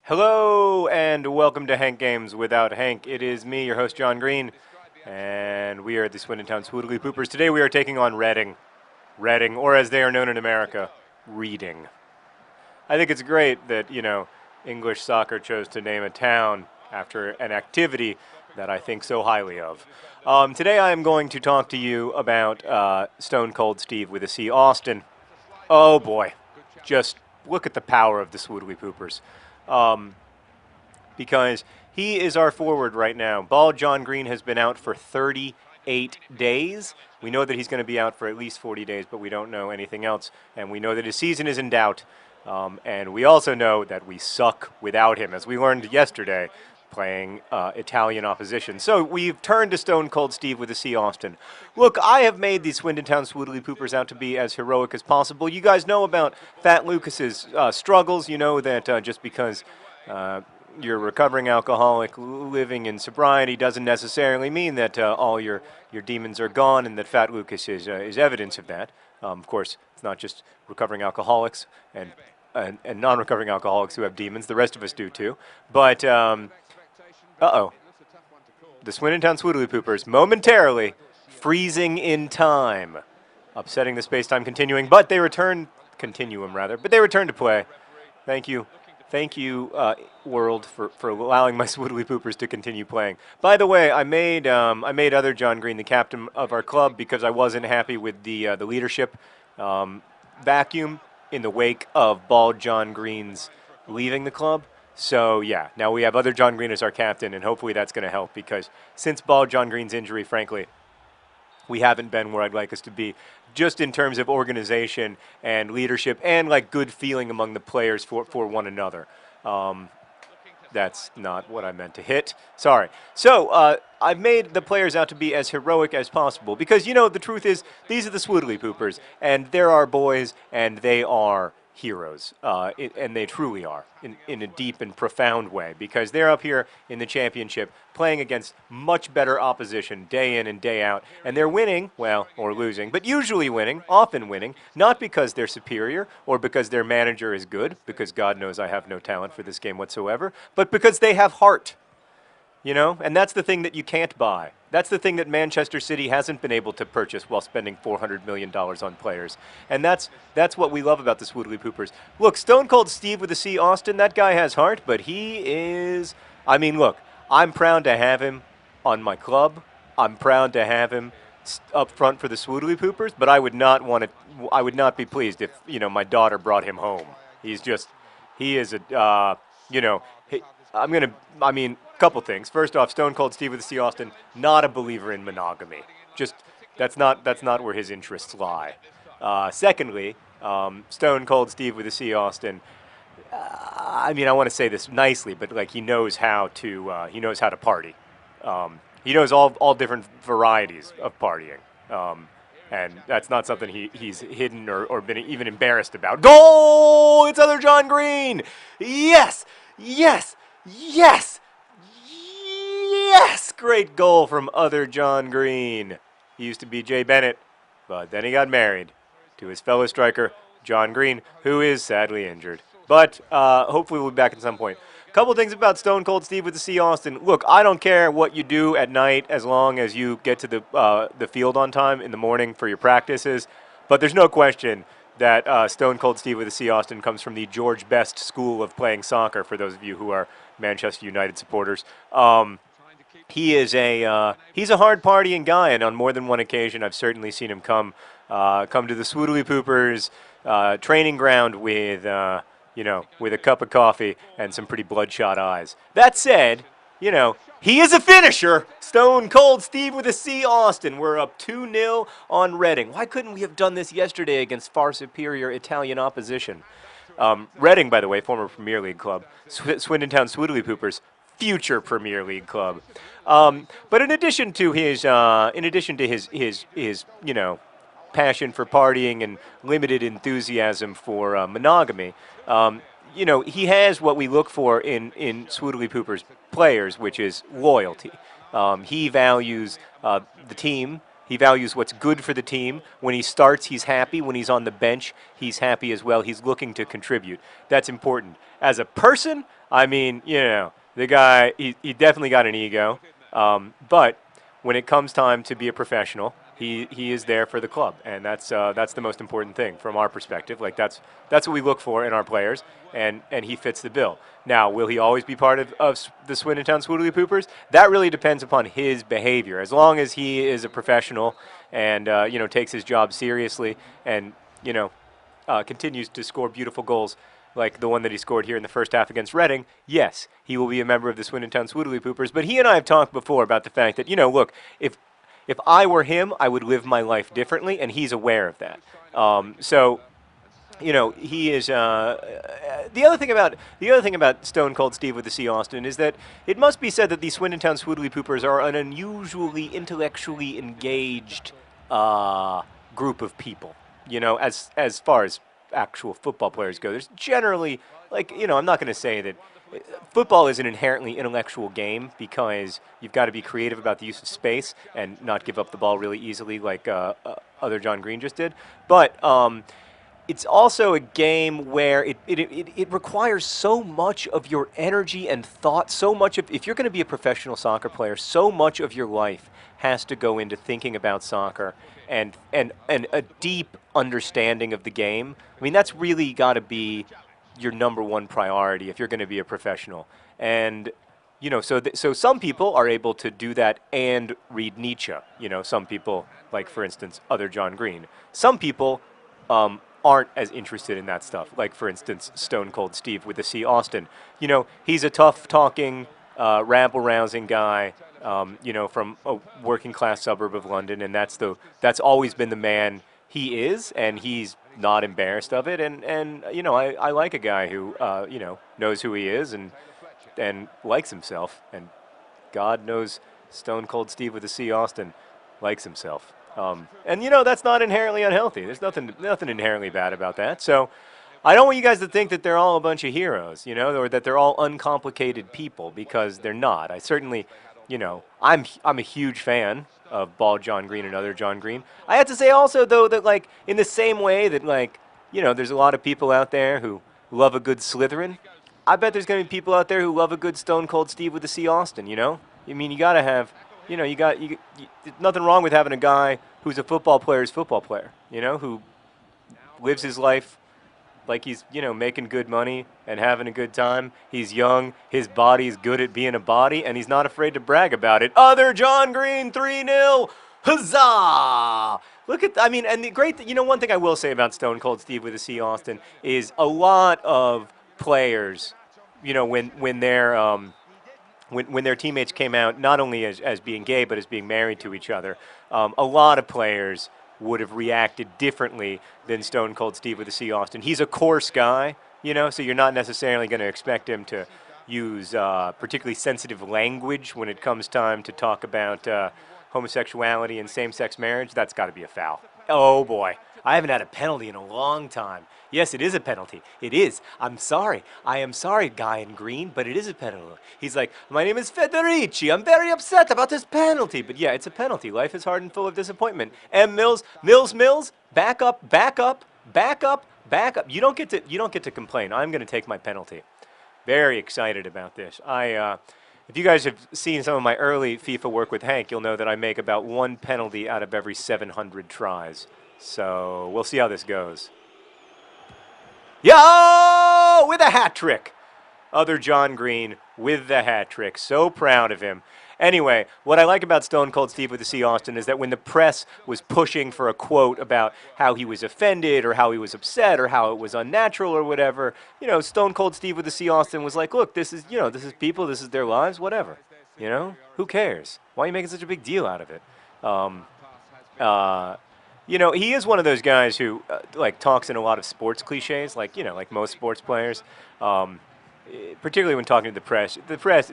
Hello and welcome to Hank Games Without Hank. It is me, your host John Green, and we are at the Swindon Town Swoodly Poopers. Today we are taking on Reading, or as they are known in America, Reading. I think it's great that, English soccer chose to name a town after an activity that I think so highly of. Today I am going to talk to you about Stone Cold Steve with a C, Austin. Oh boy, just look at the power of the Swoodly Poopers. Because he is our forward right now. Bald John Green has been out for 38 days. We know that he's going to be out for at least 40 days, but we don't know anything else. And we know that his season is in doubt. And we also know that we suck without him, as we learned yesterday playing Italian opposition. So we've turned to Stone Cold Steve with a C, Austin. Look, I have made the Swindon Town Swoodly Poopers out to be as heroic as possible. You guys know about Fat Lucas's struggles. You know that just because you're a recovering alcoholic living in sobriety doesn't necessarily mean that all your demons are gone, and that Fat Lucas is evidence of that. Of course, it's not just recovering alcoholics and non-recovering alcoholics who have demons. The rest of us do too. But the Swindon Town Swoodly Poopers momentarily freezing in time, upsetting the space-time continuum, but they return to play. Thank you, world, for allowing my Swoodly Poopers to continue playing. By the way, I made other John Green the captain of our club because I wasn't happy with the leadership vacuum in the wake of Bald John Green's leaving the club. So, yeah, now we have other John Green as our captain, and hopefully that's going to help because since Bald John Green's injury, frankly, we haven't been where I'd like us to be, just in terms of organization and leadership and, like, good feeling among the players for one another. That's not what I meant to hit. Sorry. So, I've made the players out to be as heroic as possible because, the truth is, these are the Swoodly Poopers, and they're our boys, and they are heroes, and they truly are, in a deep and profound way, because they're up here in the championship playing against much better opposition day in and day out, and they're winning, well, or losing, but usually winning, often winning, not because they're superior or because their manager is good, because God knows I have no talent for this game whatsoever, but because they have heart. And that's the thing that you can't buy. That's the thing that Manchester City hasn't been able to purchase while spending $400 million on players. And that's what we love about the Swoodly Poopers. Look, Stone Cold Steve with a C, Austin, that guy has heart, but he is... I mean, look, I'm proud to have him on my club. I'm proud to have him up front for the Swoodly Poopers, but I would not be pleased if, my daughter brought him home. He is a, couple things. First off, Stone Cold Steve with the C, Austin, not a believer in monogamy. Just that's not where his interests lie. Secondly, Stone Cold Steve with the C, Austin. I want to say this nicely, but like he knows how to party. He knows all different varieties of partying, and that's not something he's hidden or been even embarrassed about. Goal! It's other John Green. Yes, yes, yes. Yes! Great goal from other John Green. He used to be Jay Bennett, but then he got married to his fellow striker, John Green, who is sadly injured. But hopefully we'll be back at some point. A couple things about Stone Cold Steve with the C, Austin. Look, I don't care what you do at night as long as you get to the field on time in the morning for your practices. But there's no question that Stone Cold Steve with the C, Austin comes from the George Best school of playing soccer, for those of you who are Manchester United supporters. He's a hard partying guy, and on more than one occasion, I've certainly seen him come to the Swoodly Poopers training ground with a cup of coffee and some pretty bloodshot eyes. That said, he is a finisher. Stone Cold Steve with a C, Austin. We're up 2-0 on Reading. Why couldn't we have done this yesterday against far superior Italian opposition? Reading, by the way, former Premier League club. Swindon Town Swoodly Poopers, future Premier League club. But in addition to his passion for partying and limited enthusiasm for monogamy, he has what we look for in Swoodly Poopers players, which is loyalty. He values the team He values what's good for the team. When he starts, he's happy. When he's on the bench, he's happy as well. He's looking to contribute. That's important. As a person, I mean, the guy, he definitely got an ego. But when it comes time to be a professional, he is there for the club, and that's the most important thing from our perspective. Like that's what we look for in our players, and he fits the bill. Now, will he always be part of the Swindon Town Swoodly Poopers? That really depends upon his behavior. As long as he is a professional and takes his job seriously and continues to score beautiful goals like the one that he scored here in the first half against Reading, yes, he will be a member of the Swindon Town Swoodly Poopers. But he and I have talked before about the fact that, look, if I were him, I would live my life differently, and he's aware of that. He is. The other thing about Stone Cold Steve with the C. Austin is that it must be said that the Swindon Town Swoodly Poopers are an unusually intellectually engaged group of people. As far as actual football players go, there's generally I'm not going to say that football is an inherently intellectual game because you've got to be creative about the use of space and not give up the ball really easily like other John Green just did. But it's also a game where it requires so much of your energy and thought, so much of, if you're going to be a professional soccer player, so much of your life has to go into thinking about soccer and a deep understanding of the game. I mean, that's really got to be your number one priority if you're going to be a professional. And so some people are able to do that and read Nietzsche. Some people, like for instance, other John Green. Some people aren't as interested in that stuff. Like for instance, Stone Cold Steve with the C. Austin. He's a tough-talking, rabble-rousing guy. From a working-class suburb of London, and that's always been the man he is, and he's not embarrassed of it. And I like a guy who knows who he is and likes himself. And God knows Stone Cold Steve with a C. Austin likes himself. That's not inherently unhealthy. There's nothing inherently bad about that. So I don't want you guys to think that they're all a bunch of heroes, or that they're all uncomplicated people, because they're not. I certainly, I'm a huge fan of Bald John Green and other John Green. I have to say also, though, that in the same way that there's a lot of people out there who love a good Slytherin, I bet there's going to be people out there who love a good Stone Cold Steve with the C. Austin. I mean, you got to have, there's nothing wrong with having a guy who's a football player's football player, who lives his life like he's, making good money and having a good time. He's young. His body's good at being a body, and he's not afraid to brag about it. Other John Green, 3-0. Huzzah! And the great, one thing I will say about Stone Cold Steve with the C. Austin is a lot of players, when their teammates came out, not only as being gay, but as being married to each other, a lot of players would have reacted differently than Stone Cold Steve with the C. Austin. He's a coarse guy, so you're not necessarily going to expect him to use particularly sensitive language when it comes time to talk about homosexuality and same-sex marriage. That's got to be a foul. Oh, boy. I haven't had a penalty in a long time. Yes, it is a penalty. It is. I'm sorry. I am sorry, guy in green, but it is a penalty. He's like, my name is Federici. I'm very upset about this penalty. But yeah, it's a penalty. Life is hard and full of disappointment. M. Mills, back up, back up, back up, back up. You don't get to complain. I'm going to take my penalty. Very excited about this. If you guys have seen some of my early FIFA work with Hank, you'll know that I make about one penalty out of every 700 tries. So we'll see how this goes. Yo! With a hat trick. Other John Green with the hat trick. So proud of him. Anyway, what I like about Stone Cold Steve with the C. Austin is that when the press was pushing for a quote about how he was offended or how he was upset or how it was unnatural or whatever, Stone Cold Steve with the C. Austin was like, look, this is people, this is their lives, whatever. Who cares? Why are you making such a big deal out of it? He is one of those guys who talks in a lot of sports cliches, like most sports players. Particularly when talking to the press.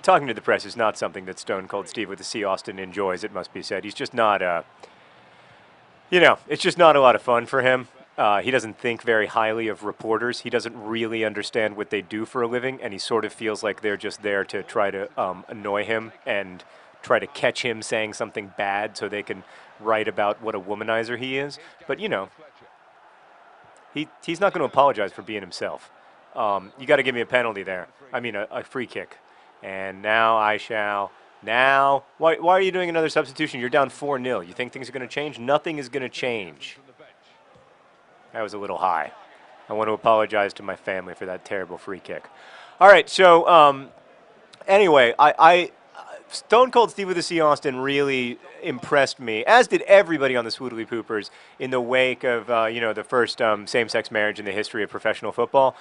Talking to the press is not something that Stone Cold Steve with the C. Austin enjoys, it must be said. He's just not, it's just not a lot of fun for him. He doesn't think very highly of reporters. He doesn't really understand what they do for a living, and he sort of feels like they're just there to try to annoy him and try to catch him saying something bad so they can write about what a womanizer he is. But, you know, he's not going to apologize for being himself. You got to give me a penalty there. I mean, a free kick. And now I shall. Now, why are you doing another substitution? You're down 4-0. You think things are going to change? Nothing is going to change. That was a little high. I want to apologize to my family for that terrible free kick. All right, so anyway, Stone Cold Steve with the C. Austin really impressed me, as did everybody on the Swoodly Poopers in the wake of the first same-sex marriage in the history of professional football.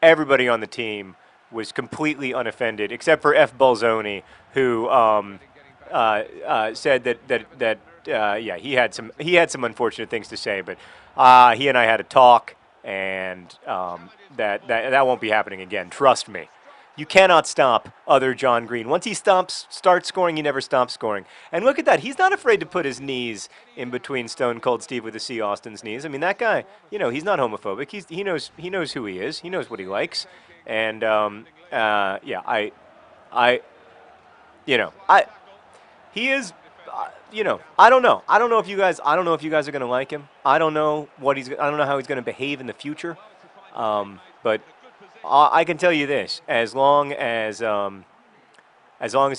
Everybody on the team was completely unoffended, except for F. Bolzoni, who said that he had some unfortunate things to say, but he and I had a talk, and that won't be happening again. Trust me. You cannot stop other John Green. Once he starts scoring, he never stops scoring. And look at that. He's not afraid to put his knees in between Stone Cold Steve with the C. Austin's knees. I mean, that guy, he's not homophobic. He knows who he is. He knows what he likes. And he is. I don't know. I don't know if you guys are going to like him. I don't know how he's going to behave in the future. But I can tell you this: as long as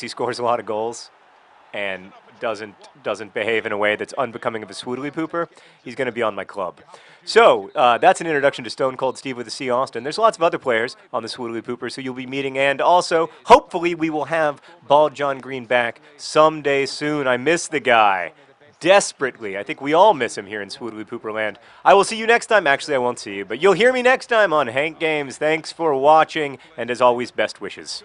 he scores a lot of goals and doesn't behave in a way that's unbecoming of a Swoodly Pooper, he's going to be on my club. So that's an introduction to Stone Cold Steve with the C. Austin. There's lots of other players on the Swoodly Poopers who you'll be meeting, and also, hopefully, we will have Bald John Green back someday soon. I miss the guy desperately. I think we all miss him here in Swoodly Pooper Land. I will see you next time. Actually, I won't see you, but you'll hear me next time on Hank Games. Thanks for watching, and as always, best wishes.